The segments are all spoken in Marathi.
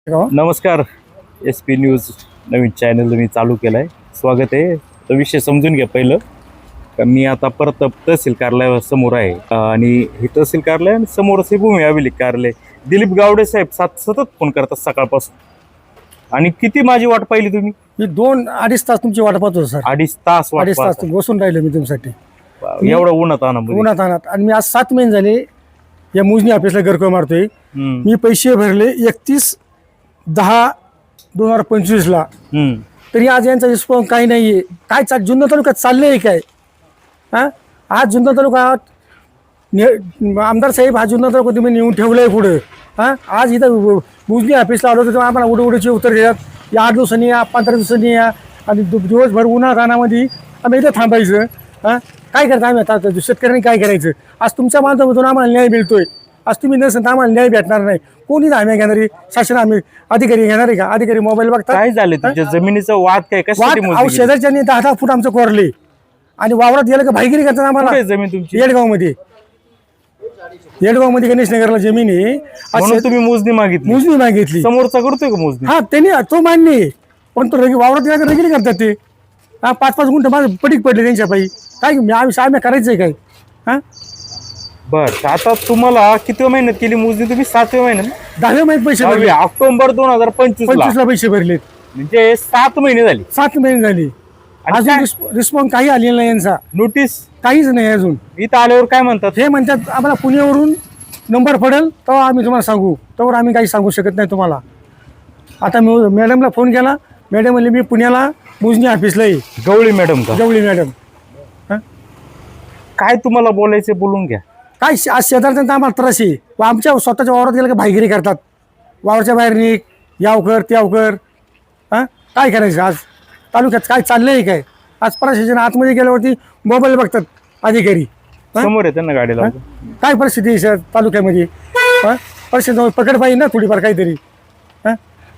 नमस्कार. SP न्यूज नवीन चॅनल मी चालू केलाय. स्वागत आहे. तर विषय समजून घ्या पहिलं का मी आता परत तहसील कार्यालयासमोर आहे आणि हे तहसील कार्यालय आणि समोरच हे भूमी अभिलेख कार्यालय. दिलीप गावडे साहेब सतत फोन करतात सकाळपासून आणि किती माझी वाट पाहिली तुम्ही? मी 2-2.5 तास तुमची वाट पाहतो सर. 2.5 तास वाट 2.5 तास बसून राहिलो मी तुमच्यासाठी एवढं उन्हात उन्हात आणि मी आज 7 महिने झाले या मोजणी ऑफिसला गरको मारतोय. मी पैसे भरले 31/10/2025 ला. तरी आज यांचा रिस्पॉन्स काही नाहीये. काय जुन्नर तालुक्यात चाललंय काय? आज जुन्नर तालुक्यात आमदार साहेब हा जुन्नर तालुका तुम्ही नेऊन ठेवलंय पुढे. आज इथं मोजणी ऑफिसला आलो तर आम्हाला उडीचे उत्तर घेतात. या 8 दिवसांनी या 15 दिवसांनी या आणि दिवसभर उन्हाळ्यामध्ये आम्ही इथं थांबायचं. काय करता आम्ही आता शेतकऱ्यांनी काय करायचं? आज तुमच्या माध्यमातून आम्हाला न्याय मिळतोय. आज तुम्ही नसेल तर आम्हाला न्याय भेटणार नाही. कोणी आम्ही घेणारी शासन आम्ही अधिकारी घेणार आहे का? अधिकारी मोबाईल बघतात. काय झालं तुमच्या जमिनीचा वाद काय? कशासाठी? शेजारच्यानी 10-10 फूट आमचं कोरले आणि वावरात गेलं का भाईगिरी करतात आम्हाला. जमीन तुमची येडगावमध्ये गणेश नगरला जमीन आहे. तुम्ही मोजणी मागितली. समोरचा करतोय का मोजणी? त्यांनी तो मान्य आहे पण तो वावरात गेला का रगिरी करतात ते. 5-5 गुंठ माझं पटीक पडले त्यांच्या पायी. काय आम्ही करायचंय काय? बर आता तुम्हाला किती महिन्यात केली मोजणी तुम्ही? 7व्या महिन्यात 10व्या महिन्यात पैसे भरले. ऑक्टोबर 2025 ला पैसे भरलेत. म्हणजे 7 महिने झाले. 7 महिने झाले. अजून रिस्पॉन्स काही आलेला नाही यांचा. नोटीस काहीच नाही अजून. इथं आल्यावर काय म्हणतात? हे म्हणतात आम्हाला पुण्यावरून नंबर पडेल तेव्हा आम्ही तुम्हाला सांगू. तेव्हा आम्ही काही सांगू शकत नाही तुम्हाला. आता मी मॅडमला फोन केला. मॅडम म्हणले मी पुण्याला मोजणी ऑफिसला आहे. गवळी मॅडम का? गवळी मॅडम. काय तुम्हाला बोलायचं बोलून घ्या. काय आज शेजारच्यांचा आम्हाला त्रास आहे. आमच्या स्वतःच्या वावरात गेलं का भाईगिरी करतात. वावरच्या बाहेर निघ, यावकर त्यावकर. काय करायचं? आज तालुक्यात काय चाललंय काय? आज प्रशासन आतमध्ये गेल्यावरती मोबाईल बघतात अधिकारी. समोर येते ना गाडीला. काय परिस्थिती आहे तालुक्यामध्ये? परिस्थिती पकड पाहिजे ना थोडीफार काहीतरी.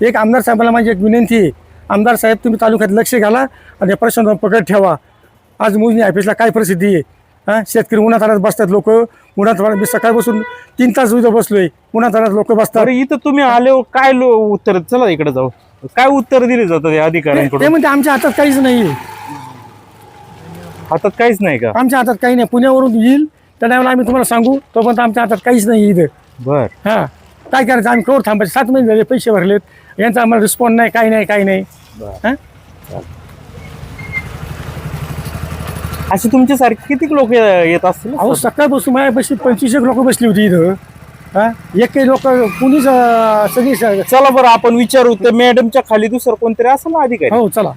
एक आमदार साहेबाला माझी एक विनंती आहे. आमदार साहेब तुम्ही तालुक्यात लक्ष घाला आणि प्रशासन पकड ठेवा. आज मोजणी ऑफिसला काय परिस्थिती आहे? शेतकरी उन्हातानात बसतात. लोक उन्हात मी सकाळपासून 3 तास उद्या बसलोय. उन्हातानात लोक बसतात. इथं तुम्ही आले काय उत्तर? चला इकडे जाऊ. काय उत्तर दिले जातात अधिकाऱ्यांकडून? ते म्हणजे आमच्या हातात काहीच नाही. हातात काहीच नाही का? आमच्या हातात काही नाही. पुण्यावरून येईल त्या टायमाला आम्ही तुम्हाला सांगू. तोपर्यंत आमच्या हातात काहीच नाही इथं. बर काय करायचं? आम्ही कवर थांबायचे. 7 महिने झाले पैसे भरलेत. यांचा आम्हाला रिस्पॉन्स नाही. काही नाही. असे तुमच्यासारखे किती लोक येत असतील? अहो सकाळपासून माझ्यापाशी 25 लोक बसली होती इथं. एकही लोक कुणीच सगळी. चला बरं आपण विचारू. तर मॅडमच्या खाली दुसरं कोणतरी असेल ना अधिकारी? हो चला.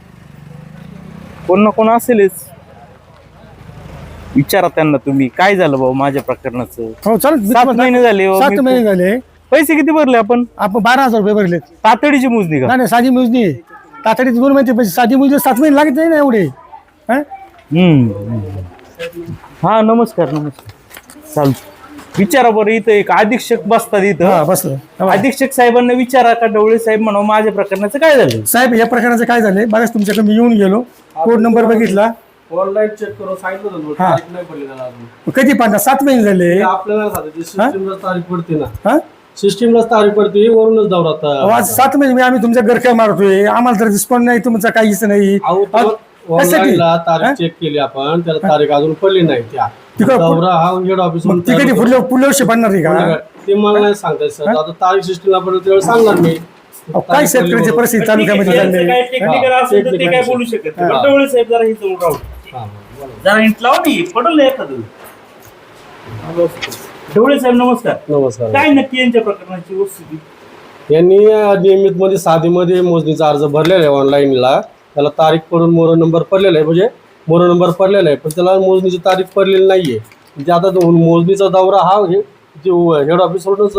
कोण ना कोण असेलच. विचारा त्यांना तुम्ही काय झालं भाऊ माझ्या प्रकरणाचं. हो चला. 7 महिने झाले. 7 महिने झाले. पैसे किती भरले आपण? 12,000 रुपये भरलेत. तातडीची मोजणी का? नाही साधी मोजणी आहे. तातडीची 2 महिने पैसे. साधी मोजणी 7 महिने लागत नाही ना एवढे. हा नमस्कार. चालू विचारा बरं. इथं एक अधीक्षक बसतात इथं. बसलं. अधीक्षक साहेबांना विचारा का डवळे साहेब म्हणा माझ्या प्रकरणाचं काय झालं? साहेब या प्रकरणाचं काय झालंय? बऱ्याच तुमच्याकडे मी येऊन गेलो. कोड नंबर बघितला. ऑनलाईन चेक करून सांगितलं कधी 7 महिने झाले. आपल्याला तारीख पडते ना. सिस्टीमलाच तारीख पडते. वरूनच दौरा. आज 7 महिने आम्ही तुमच्या गरक्या मारतोय. आम्हाला तर रिस्पॉन्स नाही तुमचा काहीच नाही. ऑनलाईनला तारीख चेक केली आपण. त्याला तारीख अजून पडली नाही. त्या दौरा हा हेड ऑफिस कधी पुढल्या वर्षी पडणार आहे का? ते मला नाही सांगताय सर. आता तारीख सिस्टीमला पडेल त्यावेळेस सांगणार मी. काय शेतकऱ्याची परिस्थिती तालुक्यामध्ये झाली. टेक्निकल असेल तर ते काय बोलू शकत नाही. डवळे साहेब जरा ही जवळ राहू. जरा इंट लावा नाही पडलं एखादं. डवळे साहेब नमस्कार. नमस्कार. काय नक्की यांच्या प्रकरणाची वस्तुस्थिती? यांनी नियमित मध्ये साधीमध्ये मोजणीचा अर्ज भरलेला आहे ऑनलाईनला. त्याला तारीख पडून मोर नंबर पडलेला आहे. म्हणजे मोर नंबर पडलेला आहे पण त्याला मोजणीची तारीख पडलेली नाहीये. म्हणजे आता मोजणीचा दौरा हा हेड ऑफिसवरूनच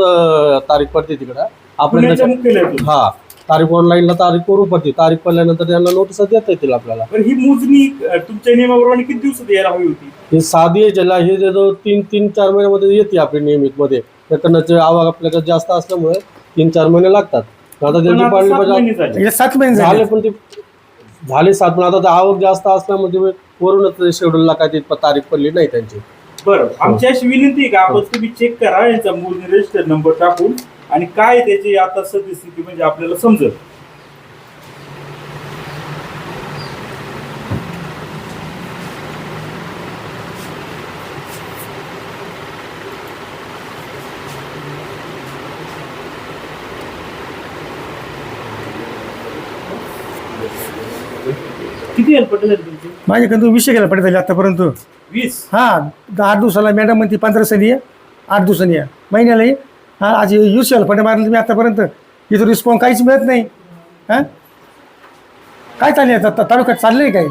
तारीख पडते तिकडं आपल्याला. तारीख ऑनलाईनला तारीख करून पडते. तारीख पडल्यानंतर त्यांना नोटीस देता येतील आपल्याला. ही मोजणी तुमच्या नियमाप्रमाणे किती दिवसात यायला हवी होती? ही साधी ज्याला हे 3-4 महिन्यामध्ये येते आपली नियमित मध्ये. प्रकरणाचे आवक आपल्याकडे जास्त असल्यामुळे 3-4 महिने लागतात. आता त्यांची पाळली 7 महिने झाले पण ते झाले 7 महिने. आता आवक जास्त असल्यामुळे वरूनच शेड्यूलला काय तारीख पडली नाही त्यांची. बरं आमची अशी विनंती आहे का आपण तुम्ही चेक करा यांचा मोजणी रजिस्टर नंबर टाकून आणि काय त्याची आता सद्यस्थिती म्हणजे आपल्याला समजेल. किती हेल्पट झाली तुमची? माझ्याकडून 200 गेला पडत झाले आतापर्यंत. 20. हा 8 दिवसाला मॅडम म्हणते 15 या 8 दिवसांनी या महिन्याला ये. हा आज यूज हेल्पट मारलं तुम्ही आतापर्यंत, इथं रिस्पॉन्स काहीच मिळत नाही. हां काय चालले आता तालुक्यात चाललंय काय?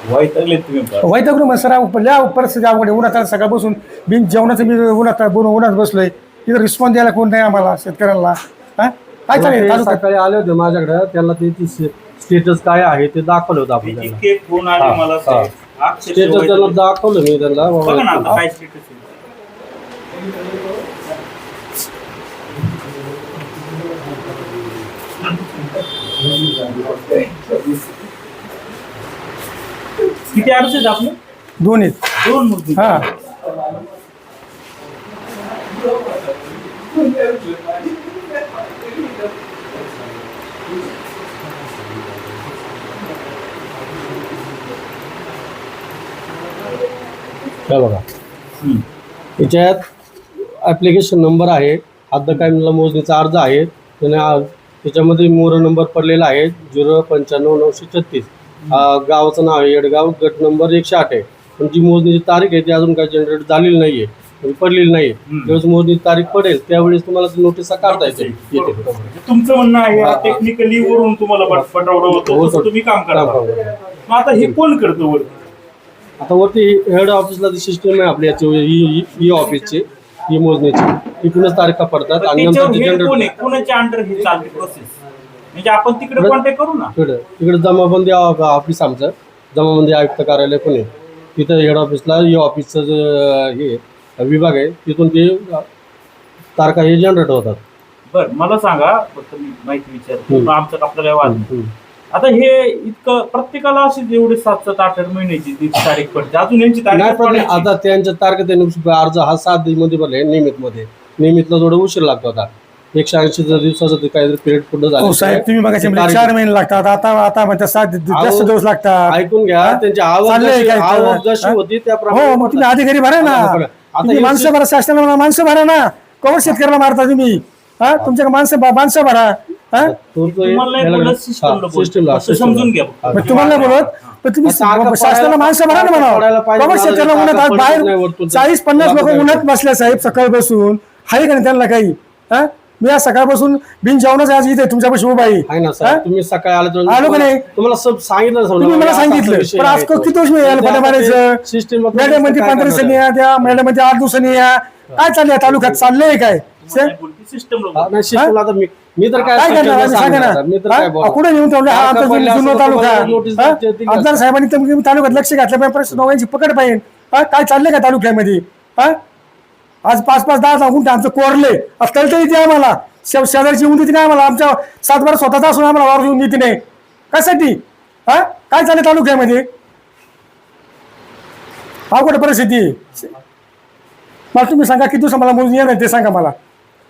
वैतागले तुम्ही फार. वैद्यगृह मग सर लय परिस्थिती अवघड आहे. उन्हात सकाळपासून बिन जेवणाचं मी उन्हात बसलोय. इथं रिस्पॉन्स द्यायला कोण नाही आम्हाला शेतकऱ्यांना. हां काय चालेल ते तालुक्यात? सकाळी आले होते माझ्याकडे, त्यांना त्याची स्टेटस काय आहे ते दाखवलं होतं आपण त्यांना. इतके फोन आले मला साहेब. अक्षरशः स्टेटस त्यांना दाखवलं मी त्यांना. बघा ना आता काय स्टेटस आहे. किती अडचण आहेत आपलं? 2 आहेत. 2 मुद्दे. हां काय बघा त्याच्यात ॲप्लिकेशन नंबर आहे, हद्दकायमीला मोजणीचा अर्ज आहे, त्याच्यामध्ये मोर नंबर पडलेला आहे 095-936. गावाचं नाव आहे येडगाव, गट नंबर 108 आहे. पण जी मोजणीची तारीख आहे ती अजून काही जनरेट झालेली नाही आहे, म्हणजे पडलेली नाही आहे. ज्यावेळेस मोजणीची तारीख पडेल त्यावेळेस तुम्हाला नोटीस काढता येते. तुमचं म्हणणं आहे टेक्निकली वरून तुम्हाला पटवलं होतं तसं तुम्ही काम करा. मग आता हे कोण करतं वरती? आता वरती हेड ऑफिसला जी सिस्टम आहे आपल्या ई ऑफिसची, ई मोजणीची, तिकडूनच तारीखा पडतात आणि नंतर ती त्याच्यावर हे कोण आहे? जनरेट कोणाच्या अंडर ही चालते प्रोसेस? म्हणजे आपण तिकडे कॉन्टॅक्ट करू ना. तिकडे जमाबंदी ऑफिस आमचं, जमाबंदी आयुक्त कार्यालय पण आहे. तिथं हेड ऑफिसला ई ऑफिसचं हे विभाग आहे, तिथून ते तारखा हे जनरेट होतात. बरं मला सांगा, फक्त मी माहिती विचारतो आमचं आपल्याला वाद. आता हे इतकं प्रत्येकाला असे जेवढे 7-7, 8-8 महिन्याची ती तारीख पडते, अजून यांची नाही तारीख पण पडायची. आता त्यांच्या तारखा त्यांनी अर्ज हा 7 मध्ये भरले नियमितला थोडं उशीर लागतो. आता 180 दिवसाचं ते काहीतरी पिरियड पुढे हो साहेब, तुम्ही बघायचे म्हणजे 4 महिने लागतात. आता म्हणजे 7 जास्त दिवस लागतात. ऐकून घ्या, त्यांची चाललंय काय तर? आवक जशी होती हो त्याप्रमाणे. मग तुम्ही अधिकारी भरा ना. तुम्ही माणसं भरा, शासनाला माणसं भरा ना. कवर शेतकऱ्याला मारता तुम्ही. हा तुमच्याकडे माणसं भरा. हा तुम्हाला नाही बोलत, सिस्टमला फक्त समजून घ्या. मग तुम्हाला नाही बोलत, पण तुम्ही शासनाला माणसं भरा ना म्हणा. कवर शेतकऱ्याला उन्हात बाहेर 40-50 लोक उन्हात बसल्या साहेब सकाळ बसून. आहे का नाही त्यांना काही? हा मी आज सकाळपासून बिन जेवणच आज इथे तुमच्यापाशी उभा आहे ना सर. तुम्ही सकाळी आलो का नाही? तुम्हाला सब सांगितलं. तुम्ही मला सांगितलं पण आज किती दिवस यायला पडे मारायचं. सिस्टम मॅडम मध्ये 15 दिवसांनी या, त्या मॅडम मध्ये 8 दिवसांनी या. काय चाललंय तालुक्यात? चाललंय काय? सिस्टम आता मी तर काय करणार आम्ही सांगा ना. कुठे नेऊन ठेवलं? हा आमचा जुना तालुका. आमदार साहेबांनी तर तालुक्यात लक्ष घातलं पाहिजे, परत दोघांची पकड पाहिजे. काय चाललंय का तालुक्यामध्ये? आज 5-5, 10 गुंठे आमचं कोरले असलं तरी ते आम्हाला शेजारची येऊन देते नाही आम्हाला. आमच्या 7-12 स्वतःचा असून आम्हाला वावर येऊन देते नाही. कशासाठी? काय चाललंय तालुक्यामध्ये? अवघड परिस्थिती. मला तुम्ही सांगा किती दिवस मला मोजून येणार ते सांगा मला.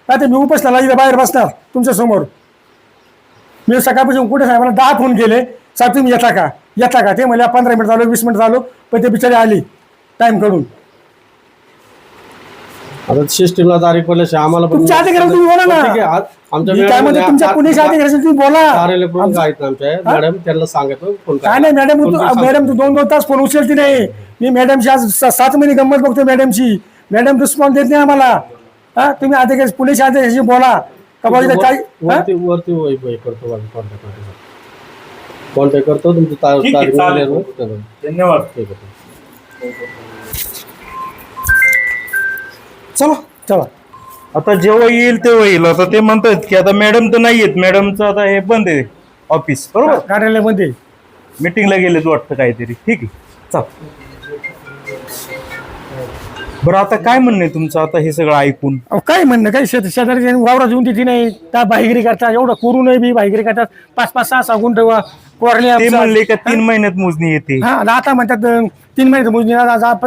नाही तर मी उपासला इथं बाहेर बसणार तुमच्या समोर. मी सकाळपासून कुठे साहेबांना 10 फोन केले, साहेब तुम्ही येता का? ते मला 15 मिनिट झालो, 20 मिनिट झालो, पण ते बिचारी आली टाइम काढून. आता सिस्टमला तारीख पडल्याशिवाय आम्हाला तुमच्या अधिकारी तुम्ही बोला ना. काय म्हणते तुमच्या पुण्याच्या अधिकारी तुम्ही बोला. मॅडम त्यांना सांगतो फोन काय नाही मॅडम 2-2 तास फोन उचलती नाही. मी मॅडमची आज 7 महिने गंमत बघतो मॅडमची. मॅडम रिस्पॉन्स देत नाही आम्हाला. तुम्ही अधिकारी पुण्याच्या अधिकाऱ्याशी बोला का बघा काय वरती करतो कॉन्टॅक्ट करतो तुमची तारीख. धन्यवाद. चला आता जेव्हा येईल तेव्हा येईल. आता ते म्हणतात की आता मॅडम तर नाही येत, मॅडमचं आता हे बंद आहे ऑफिस, बरोबर? कार्यालयामध्ये मीटिंगला गेलेत वाटतं काहीतरी. ठीक आहे, चल. बरं आता काय म्हणणं आहे तुमचं आता हे सगळं ऐकून? अहो, काय म्हणणं काय शेजारी वावरात येऊन तिथे नाही त्या बाहेगिरी करतात, एवढं करूनही बी बाहेगिरी करतात. 5-5, 6-6 गुंठ कोरले ते म्हणले का 3 महिन्यात मोजणी येते. हा आता म्हणतात 3 महिने मोजणी,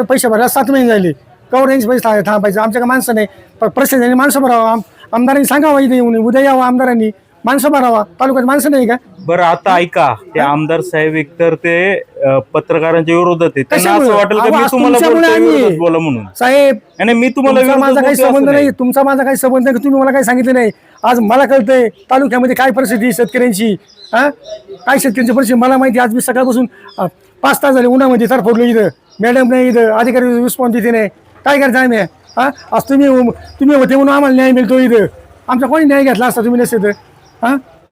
पैसे भरायला 7 महिने झाले. कवर यांचे पैसे थांबायचे, आमच्या का माणसं नाही. प्रशासनाने माणसं भरावा, आमदारांनी सांगावं इथे येऊन, उद्या यावं आमदारांनी, माणसं भरावा. तालुक्यात माणसं नाही का? बरं आता ऐका, ते आमदार साहेब एकतर ते पत्रकारांच्या विरोधात आहे. त्यांना असं वाटेल की मी तुम्हाला बोलतोय विरोधात बोला म्हणून. साहेब आणि मी तुम्हाला तुमचा माझा विरोधात काही बोलतोय असं संबंध नाही. नाही, तुमचा माझा काही संबंध नाही. तुम्ही मला काही सांगितलं नाही. आज मला कळतंय तालुक्यामध्ये काय परिस्थिती आहे शेतकऱ्यांची. हा काय शेतकऱ्यांची परिस्थिती मला माहिती. आज मी सकाळपासून 5 तास झाले उन्हामध्ये तर पडलो इथं. मॅडम नाही इथं, अधिकारी रिस्पॉन्स तिथे नाही. काय करायचं आम्ही? हा आज तुम्ही होते म्हणून आम्हाला न्याय मिळतो इथं. आमचा कोणी न्याय घेतला असता तुम्ही नसते तर? हा